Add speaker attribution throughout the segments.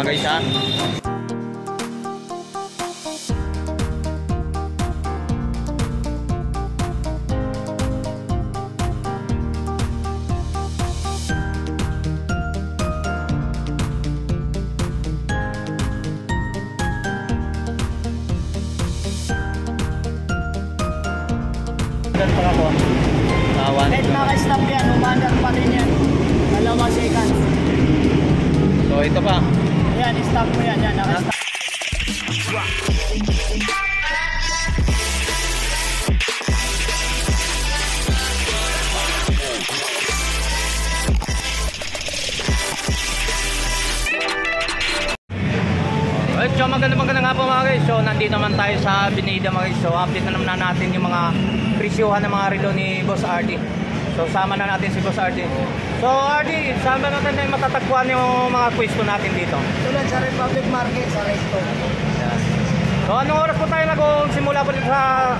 Speaker 1: guys ha.
Speaker 2: Kahit naka-stop yan, umandar pa rin yan. 2 seconds.
Speaker 1: So ito pa.
Speaker 2: Ayan, stop mo yan. Yan, naka-stop.
Speaker 1: Alright, so maganda nga po mga guys. So nandito naman tayo sa Binida mga guys. So update na naman natin yung mga presyohan ng mga relo ni Boss RD. So sama na natin si Boss RD. So RD, saan ba natin na matatagpuan yung mga pwesto natin dito?
Speaker 2: Tulad sa Republic Market, sa Resto.
Speaker 1: Yan. So anong oras po tayo nag-simula po dito sa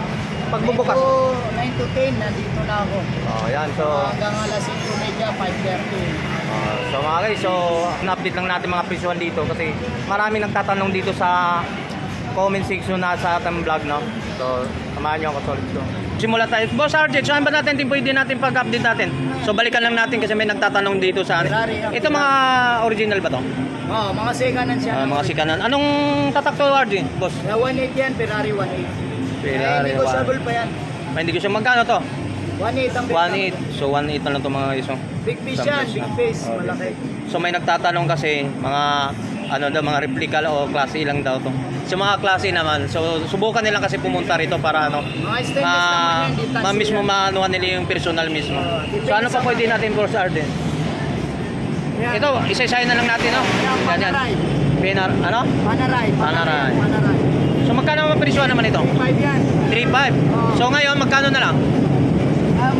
Speaker 1: pagbubukas?
Speaker 2: 9 to 10, nandito na ako.
Speaker 1: Oh, yan. So
Speaker 2: hanggang alas 5:30, 5:30.
Speaker 1: so mga guys, so na-update lang natin mga presyohan dito kasi marami nagtatanong dito sa comment section na sa ating vlog, no? So samahan nyo ako solid ko. Simula tayo. Boss RJ, saan ba natin pwede natin pag-update natin? So balikan lang natin kasi may nagtatanong dito sa ito mga original ba to?
Speaker 2: Oo, mga sekanan siya.
Speaker 1: Mga sikanan. Anong tatak to RJ, boss?
Speaker 2: 1.8 yan, Ferrari 1.8.
Speaker 1: Ferrari 1.8.
Speaker 2: Negotiable pa yan.
Speaker 1: May hindi ko siya magkano to?
Speaker 2: 1.8 ang
Speaker 1: 1.8. So 1.8 na lang to mga iso.
Speaker 2: Big fish yan, big fish, malaki.
Speaker 1: So may nagtatanong kasi mga ano daw, mga replica o klase lang daw to. So mga klase naman, so subukan nila kasi pumunta rito para ano, mismo maanuhan nila yung personal mismo. So ano pa pwede natin for sa Arden? Ito, isa-isahin na lang natin, no? Yan. Ano?
Speaker 2: Panaray.
Speaker 1: So magkano ang presyo naman ito?
Speaker 2: 3.5 yan.
Speaker 1: 3.5. So ngayon magkano na lang?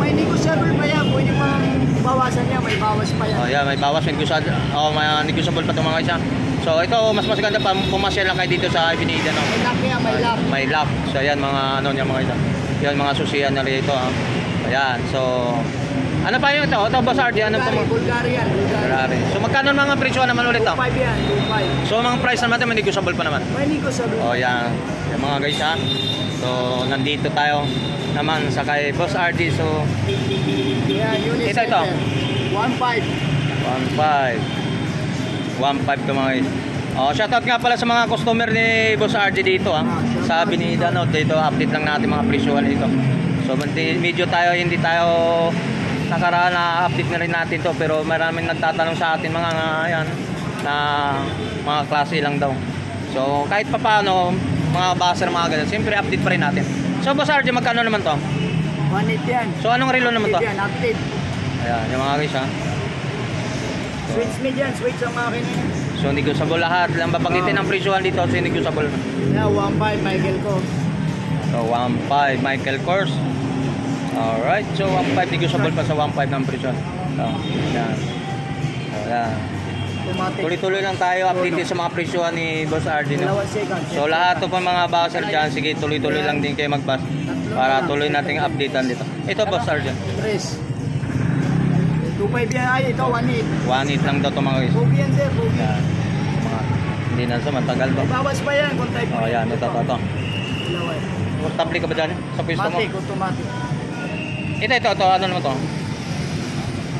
Speaker 2: May negotiable pa yan, pwede pang bawasan niya, may bawas pa yan.
Speaker 1: Oh yeah, may bawas, may negotiable pa itong mga isa. So ito, mas maganda pa, pumasya lang kayo dito sa Binida, no?
Speaker 2: May lock yan, may lock.
Speaker 1: May lock. So ayan, mga ano niya mga isa. Yan, mga susiyan na rito, ha. Ayan, so ano pa yung ito? Ito, Boss RD, ano pa mo?
Speaker 2: Bulgarian.
Speaker 1: So magkano mga presyo naman ulit,
Speaker 2: 2.5 yan, 2.5.
Speaker 1: So mga price naman, may negotiable pa naman.
Speaker 2: May negotiable.
Speaker 1: Oh yan, yung mga guys, ha. So nandito tayo naman sa kay Boss RD. So
Speaker 2: yan, unit
Speaker 1: ito.
Speaker 2: 1.5.
Speaker 1: 1.5 to mga guys. Oh, shoutout nga pala sa mga customer ni Boss RD dito, ha. Sa Binida, no. Dito update lang natin mga presyohan dito. So medyo tayo hindi tayo nakaraan na update na rin natin to, pero maraming nagtatanong sa atin mga yan na mga klase lang daw. So kahit pa paano mga baser mga ganyan, siyempre update pa rin natin. So Boss RD, magkano naman to?
Speaker 2: 1.8 yan.
Speaker 1: So anong relo naman to?
Speaker 2: Yan, update.
Speaker 1: Ayan, yung mga guys, ha.
Speaker 2: Switch mid yan, switch ang makina yan.
Speaker 1: So negotiable lahat. Lang babanggitin ang presyohan dito, so negotiable na.
Speaker 2: Yeah, 1.5 Michael ko.
Speaker 1: So 1.5 Michael Kors. Alright, so 1.5 negotiable pa sa 1.5 ng presyon. So yan. So yan. Tuloy-tuloy lang tayo update sa mga presyohan ni Boss RD, no? So lahat to pa mga baser dyan, sige tuloy-tuloy lang din kayo mag-bus para tuloy nating updatean dito. Ito Boss RD.
Speaker 2: 2.5 yan, ay ito 1.8.
Speaker 1: 1.8 lang daw to mga guys.
Speaker 2: Pogi yan sir, pogi.
Speaker 1: Yan. Mga, hindi na sa matagal to.
Speaker 2: Bawas pa yan kung type mo.
Speaker 1: Oh yan, ito. Portable ka ba dyan? Sa pwesto mo?
Speaker 2: Automatic.
Speaker 1: Ito, ano naman to?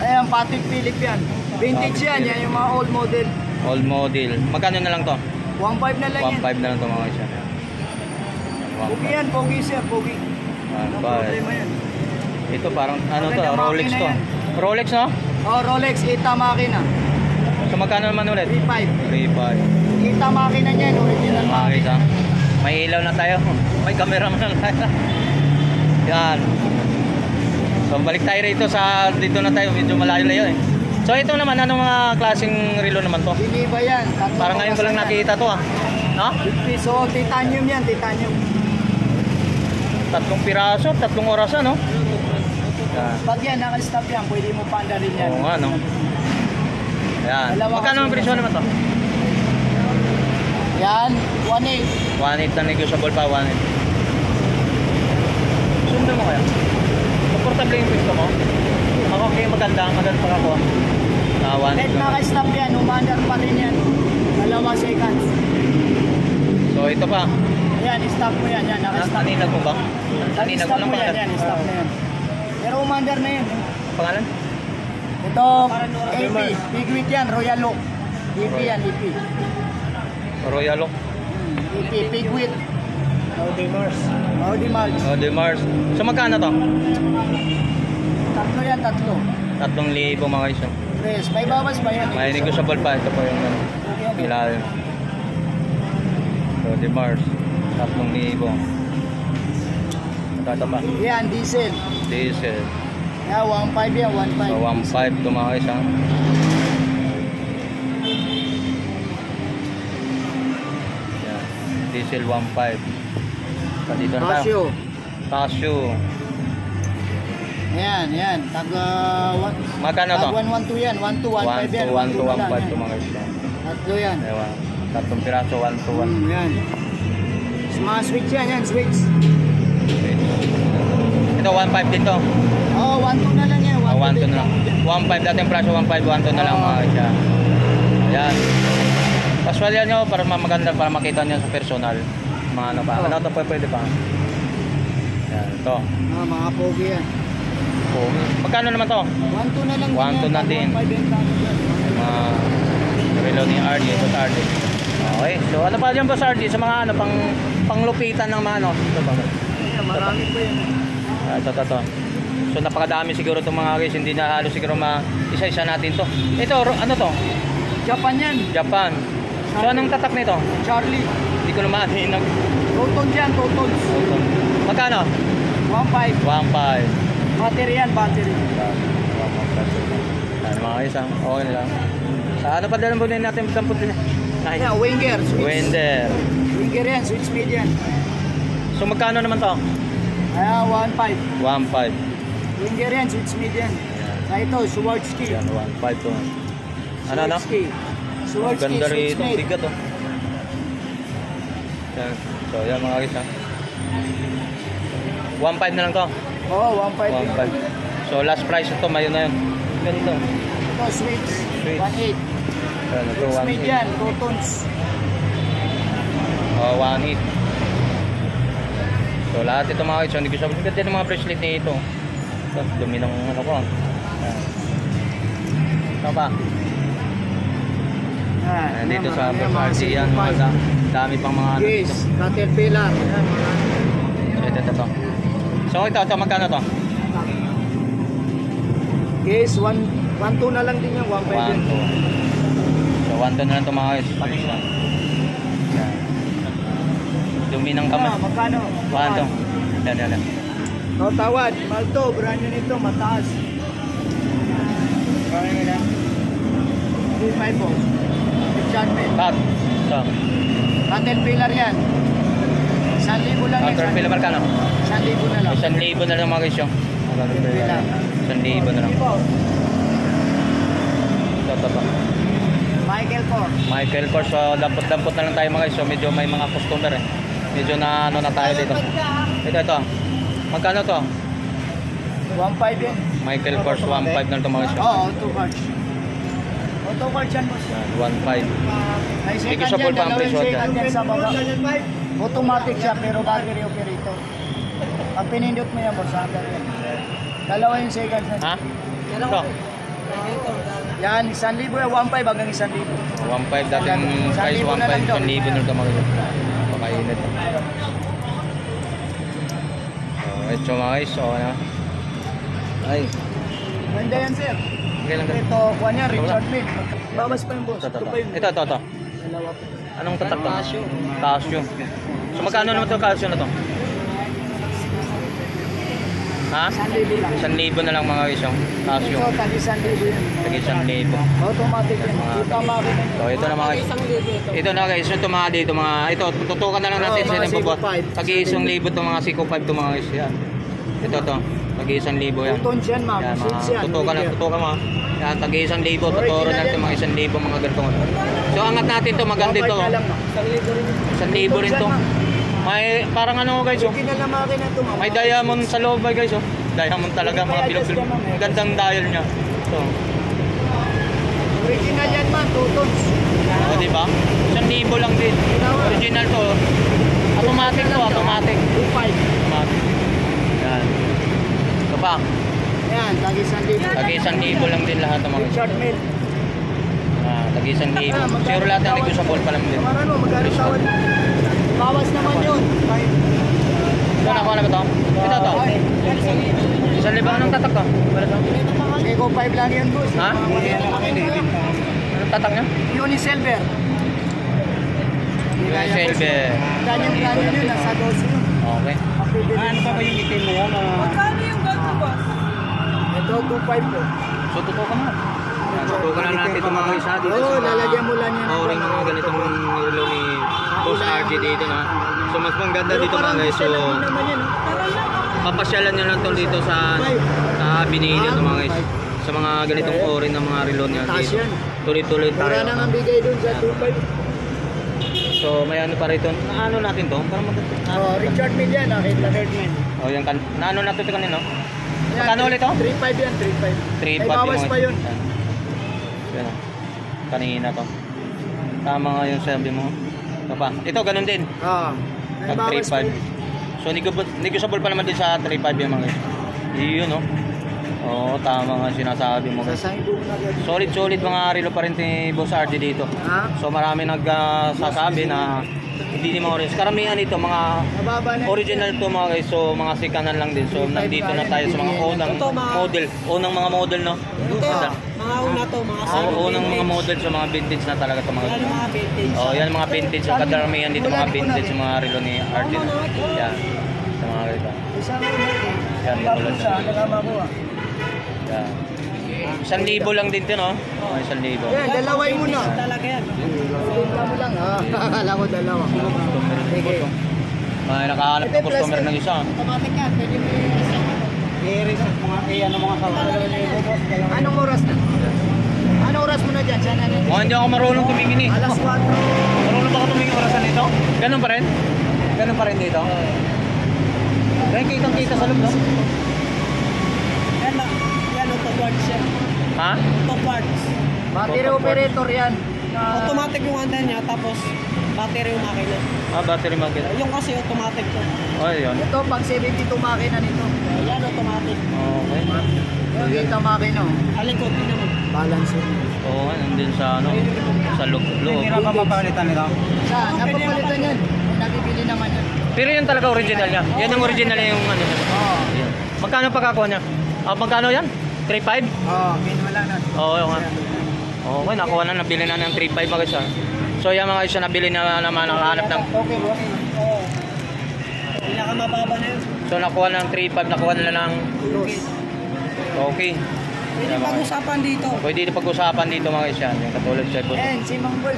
Speaker 2: Ayan, Patek Philip yan. Vintage yan, yan yung mga old model.
Speaker 1: Old model. Magkano na lang to?
Speaker 2: 1.5 na lang yan.
Speaker 1: 1.5 na lang to mga guys.
Speaker 2: Pogi yan, pogi sir, pogi.
Speaker 1: 1.5.
Speaker 2: Problema yan.
Speaker 1: Ito parang ano to,
Speaker 2: Maganda
Speaker 1: Rolex to.
Speaker 2: yan.
Speaker 1: Rolex, no?
Speaker 2: Oh, Rolex, Ita makina.
Speaker 1: So magkano naman ulit?
Speaker 2: 3.5.
Speaker 1: 3.5.
Speaker 2: Ita makina niyan, original
Speaker 1: Mga guys,
Speaker 2: makina.
Speaker 1: ha? May ilaw na tayo. May camera man na tayo. Yan. So balik tayo rito sa, dito na tayo, medyo malayo-layo eh. So ito naman, anong mga klaseng relo naman to?
Speaker 2: Hindi ba yan?
Speaker 1: Parang ngayon ko lang nakikita to, ha? No?
Speaker 2: So, titanium yan, titanium.
Speaker 1: 3 piraso, 3 orasan, no? Yan.
Speaker 2: Pag yan, naka-stop yan, pwede mo panda rin yan.
Speaker 1: Oo nga, no? Ayan. Magkano ang presyo naman to?
Speaker 2: Yan, 1.8.
Speaker 1: 1.8 na negotiable pa, 1.8. Sundan mo kaya? Komportable yung pwesto mo? Ako okay, maganda pa ako. 1.8
Speaker 2: Kahit
Speaker 1: lang.
Speaker 2: naka-stop yan, umandar pa rin yan. 2 Dalawa seconds.
Speaker 1: So ito pa.
Speaker 2: Ayan, stop mo yan. Yan, naka-stop.
Speaker 1: Naninag mo ba? Naninag mo
Speaker 2: Stop
Speaker 1: lang
Speaker 2: mo yan,
Speaker 1: pangalan.
Speaker 2: yan, stop na yan. Pero umandar na yan.
Speaker 1: Pangalan?
Speaker 2: Ito, AP. Big wheat yan, Royal Oak. EP yan, EP.
Speaker 1: Royal Oak.
Speaker 2: EP, big wheat. Audi Mars. Audi Mars.
Speaker 1: Oh, De Mars. So magkano to?
Speaker 2: Tatlo yan, tatlo.
Speaker 1: 3,000 mga guys.
Speaker 2: Yes, may bawas pa yan.
Speaker 1: May negotiable pa. Ito po yung ano. Ilalim. So De Mars. 3,000. Ito pa.
Speaker 2: Yan, diesel.
Speaker 1: Diesel.
Speaker 2: Yan, 1.5 yan, 1.5.
Speaker 1: So 1,500 ito mga guys. Yan. Diesel 1,500. Dito na tayo.
Speaker 2: Casio.
Speaker 1: Casio.
Speaker 2: Yan, yan.
Speaker 1: Magkano to?
Speaker 2: 112 yan, 12, 1.5 yan.
Speaker 1: 1 to 1 to 1.5
Speaker 2: yan.
Speaker 1: ito mga guys.
Speaker 2: Tatlo yan.
Speaker 1: Ewan. 3 piraso 1 to 1.
Speaker 2: Yan. Mga switch yan, yan, switch.
Speaker 1: Ito 1,500 din to.
Speaker 2: Oo, 1.2 na lang yan.
Speaker 1: 1 to na lang. 1,500 dating presyo 1,500 1 to na lang mga guys. Yan. Paswalyan nyo para maganda para makita nyo sa personal. Mga ano pa. Ano to pwede pa. Yan. Ito.
Speaker 2: Mga pogi yan.
Speaker 1: Oh, magkano naman to?
Speaker 2: 1.2 na lang.
Speaker 1: 1.2 na din.
Speaker 2: 1.5 yan.
Speaker 1: Mga relo ni RD. Ito sa RD. Okay. So ano pa dyan ba sa RD? Sa mga ano panglupitan ng mga ano. Ito ba?
Speaker 2: Marami pa yan.
Speaker 1: Ito. So napakadami siguro itong mga guys. Hindi na halos siguro isa-isa natin to. Ito ano to?
Speaker 2: Japan yan.
Speaker 1: Japan. So anong tatak nito?
Speaker 2: Charlie.
Speaker 1: Hindi ko naman hinag.
Speaker 2: Totons yan, totons.
Speaker 1: Magkano?
Speaker 2: 1.5.
Speaker 1: 1,500.
Speaker 2: Battery yan, battery.
Speaker 1: Yan mga guys. Okay na lang. Sa ano pa dalang bunin natin dampot din?
Speaker 2: Yan, winger, switch.
Speaker 1: Wender.
Speaker 2: Winger yan, switch speed yan.
Speaker 1: So magkano naman to?
Speaker 2: 1.5.
Speaker 1: 1,500.
Speaker 2: Winger yan, switch speed yan. Sa ito, Swarovski.
Speaker 1: Yan 1,500 to. Ano?
Speaker 2: Swarovski,
Speaker 1: Ganda
Speaker 2: switch
Speaker 1: rito.
Speaker 2: speed.
Speaker 1: Bigat oh. Yan. So yan mga guys 1,500 na lang to.
Speaker 2: Oo, 1.5.
Speaker 1: 1,500. So last price ito, mayo na yun. Ganito.
Speaker 2: Ito, switch.
Speaker 1: Switch.
Speaker 2: 1.8.
Speaker 1: Ano to?
Speaker 2: Switch speed
Speaker 1: 1,800.
Speaker 2: yan, totons.
Speaker 1: Oh, 1,800. So lahat ito mga guys. So hindi ko sabihin. Ganda ng mga bracelet nito. Ito, dumi ng ano ko. Yan. Ito pa. Dito sa Bacardi yan. Dami pang mga ano
Speaker 2: Yes,
Speaker 1: dito.
Speaker 2: Caterpillar. Yan,
Speaker 1: Ito. So ito magkano to?
Speaker 2: Yes, 1.2 na lang din yan, 1.5 yan.
Speaker 1: 1,200. So 1,200 na lang ito mga guys. Yan. Dumi ng kamay.
Speaker 2: Magkano?
Speaker 1: 1,200. Yan.
Speaker 2: O, tawad. Malto, brand new nito, mataas. Kaya nga lang. 3.5 po. Enchantment.
Speaker 1: Cut. So,
Speaker 2: Caterpillar yan. 1,000 lang yan.
Speaker 1: Caterpillar magkano?
Speaker 2: 1,000 na lang.
Speaker 1: 1,000 na lang mga guys yung. 1,000 na lang. Ito.
Speaker 2: Michael Kors.
Speaker 1: Michael Kors. So dampot na lang tayo mga guys. So medyo may mga customer eh. Medyo na ano na tayo dito. Ito. Magkano to?
Speaker 2: 1.5 yan.
Speaker 1: Michael Kors 1,500 na lang ito mga guys.
Speaker 2: Oo, auto cards. Auto cards yan, boss.
Speaker 1: 1,500.
Speaker 2: May
Speaker 1: Hindi ko
Speaker 2: second
Speaker 1: sa full
Speaker 2: yan,
Speaker 1: pang
Speaker 2: dalawang
Speaker 1: presyo
Speaker 2: second
Speaker 1: dyan.
Speaker 2: yan sa baba. Automatic siya pero battery operator. Pag pinindot mo yan, boss, hanggang yan. Dalawa yung seconds na.
Speaker 1: Ha? Ito.
Speaker 2: Yan, 1,000 yan, 1.5 hanggang 1,000.
Speaker 1: 1,500 dating price 1,500. 1,000 na ito mga guys. Pakainit. So ito mga guys. So ano? Ay.
Speaker 2: Ganda yan, sir.
Speaker 1: Okay lang.
Speaker 2: Ito, kuha niya, Richard Mille. Babas pa yung boss. Ito pa yung
Speaker 1: Ito.
Speaker 2: dalawa pa.
Speaker 1: Anong tatak to? Casio. So magkano naman ito Casio na to? Ha?
Speaker 2: 1,000 lang.
Speaker 1: 1,000 na lang mga guys yung Casio.
Speaker 2: Ito, tagi 1,000 yan.
Speaker 1: Tagi 1,000.
Speaker 2: Automatic yan. Kita makina.
Speaker 1: So ito na mga guys. Ito na guys, ito mga dito mga ito tutukan na lang natin
Speaker 2: Oh,
Speaker 1: sila
Speaker 2: mga
Speaker 1: ng baba.
Speaker 2: Seiko 5.
Speaker 1: Tagi 1,000 to mga Seiko 5 to mga guys. Yan. Ito. Tagi 1,000 yan.
Speaker 2: Tons yan, ma'am.
Speaker 1: Yan mga
Speaker 2: Seats yan.
Speaker 1: tutukan mga. Yan tagi 1,000 tuturo natin mga 1,000 mga ganito. So angat natin to maganda ito. 1,000 rin to. May parang ano guys oh.
Speaker 2: Original na makina ito, ma'am.
Speaker 1: May diamond sa loob guys oh. Diamond talaga mga bilog-bilog. Ang gandang dial niya. So,
Speaker 2: Original yan, ma'am. 2 tons.
Speaker 1: O, di ba? 1,000 lang din. Original to. Automatic to, automatic.
Speaker 2: 2.5.
Speaker 1: Automatic. Yan. Ito pa.
Speaker 2: Yan, tagi 1,000.
Speaker 1: Tagi 1,000 lang din lahat ng mga
Speaker 2: Richard Mille.
Speaker 1: tagi 1,000. Siguro lahat ng negosyable pa lang din.
Speaker 2: Ano, magkano tawad? Bawas naman yun.
Speaker 1: Ito, nakuha na ba ito? Ito to. 1,000 anong tatak to?
Speaker 2: Eco 5 lang yan, boss.
Speaker 1: Ha? Anong tatak niya?
Speaker 2: Unisilver.
Speaker 1: Silver.
Speaker 2: Ganyan yun, nasa 12 yun.
Speaker 1: Okay.
Speaker 2: Ano pa ba yung itim na yan?
Speaker 3: Magkano yung ganito, boss?
Speaker 2: Ito, 2.5 po.
Speaker 1: So, tutukan na. Tutukan na natin itong mga isa dito.
Speaker 2: Oo, lalagyan mo lang yan.
Speaker 1: Ring ng mga ganitong relo ni Boss RJ dito na. So, mas maganda dito mga guys. So, papasyalan nyo lang to dito sa Binida ito mga guys. Sa mga ganitong ori ng mga relo niya dito. Tuloy-tuloy tayo.
Speaker 2: Mura nang ang bigay dun sa 2.5.
Speaker 1: So, may ano pa rito. Naano natin to? Para maganda.
Speaker 2: Oh, Richard Mille yan, nakita Redman.
Speaker 1: Oh, yung naano natin ito kanino? Magkano ulit to?
Speaker 2: 3.5 yan, 3.5.
Speaker 1: 3.5
Speaker 2: Ay, bawas
Speaker 1: yung
Speaker 2: pa yun.
Speaker 1: Yan. Kanina to. Tama nga yung sabi mo. Ito pa. Ito, ganun din.
Speaker 2: Ah.
Speaker 1: Tag 3.5. So, negotiable pa naman din sa 3.5 yung mga guys. Yun, no? Oo, tama nga sinasabi mo.
Speaker 2: Sasangkot na agad.
Speaker 1: Solid mga relo pa rin ni Boss RJ dito.
Speaker 2: Ha?
Speaker 1: So, marami nagsasabi na hindi ni mga orange. Karamihan ito, mga
Speaker 2: Mababa na.
Speaker 1: original to mga guys. So, mga sikanan lang din. So, nandito na tayo sa mga unang model. Unang mga model, no?
Speaker 3: Ito, mga una to, mga
Speaker 1: Unang mga model sa mga vintage na talaga ito mga
Speaker 3: Ano
Speaker 1: guys.
Speaker 3: mga vintage?
Speaker 1: Oh, yan mga vintage. Yung kadaramihan dito mga vintage mga relo ni RJ. Yan. Sa mga relo.
Speaker 2: Isang ano
Speaker 1: Yan,
Speaker 2: Tapos
Speaker 1: tulad
Speaker 2: sa
Speaker 1: na.
Speaker 2: nakama ko ah.
Speaker 1: Yan. 1,000 lang din ito, no? Oh, 1,000.
Speaker 2: Yan, dalaway mo na.
Speaker 3: Talaga yan.
Speaker 2: Tingnan mo lang ha. Akala ko dalawa.
Speaker 1: Customer din po ito. May nakahanap ng customer ng isa.
Speaker 2: Automatic yan. Pwede mo i-reset mga ano mga kawan. Anong oras na? Anong oras mo na dyan? Sana rin.
Speaker 1: Oh, hindi ako marunong tumingin eh.
Speaker 2: Alas 4.
Speaker 1: Marunong ba ako tumingin orasan dito? Ganun pa rin? Ganun pa rin dito? Kaya kitang-kita sa loob, no?
Speaker 3: Yan lang. Yan, auto parts yan.
Speaker 1: Ha?
Speaker 3: Auto parts.
Speaker 2: Battery operator yan.
Speaker 3: Automatic yung handa niya, tapos battery yung makina.
Speaker 1: Ah, battery magnet.
Speaker 3: Yung kasi automatic to.
Speaker 1: Oh, yun.
Speaker 2: Ito, pag 72 makina nito.
Speaker 3: Yan, automatic.
Speaker 1: Okay.
Speaker 2: Yung kita makina.
Speaker 3: Alikot din naman.
Speaker 2: Balance yun.
Speaker 1: Oo, nandun sa ano, sa loob.
Speaker 4: Hindi pa mapapalitan nito.
Speaker 2: Saan? Napapalitan yan. May nabibili naman yan.
Speaker 1: Pero yun talaga original niya. Yan ang original niya yung ano niya.
Speaker 2: Oo.
Speaker 1: Yan. Magkano pagkakuha niya? Ah, magkano yan? 3.5?
Speaker 2: Oo, wala na.
Speaker 1: Oo, yung nga. Okay, nakuha na, nabili na ng 3.5 mga isa. So yan mga isa nabili na naman nakahanap ng
Speaker 2: Okay, bro.
Speaker 3: Oo. Pinakamababa na yun.
Speaker 1: so nakuha ng 3.5, nakuha nila ng okay.
Speaker 3: Pwede
Speaker 1: Yan, mga-
Speaker 3: pag-usapan dito.
Speaker 1: Pwede pag-usapan dito mga isa. Yung katulad siya po.
Speaker 2: And si Mang Boy.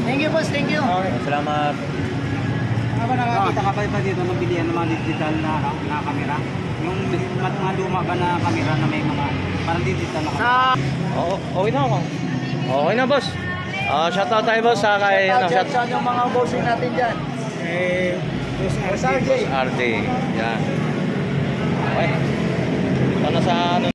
Speaker 2: Thank you, boss. Thank you.
Speaker 1: Salamat.
Speaker 4: Ano nakakita ka pa dito ng bilihan ng mga digital na camera? Yung mga luma ba na camera na may mga parang digital na camera?
Speaker 2: Sa
Speaker 1: Oo, okay na ako. Okay na, boss. Shoutout tayo, boss, sa kay ano,
Speaker 2: Saan yung mga bossing natin dyan?
Speaker 4: Boss
Speaker 2: RJ.
Speaker 1: RJ. Yan. Okay. Ito na sa ano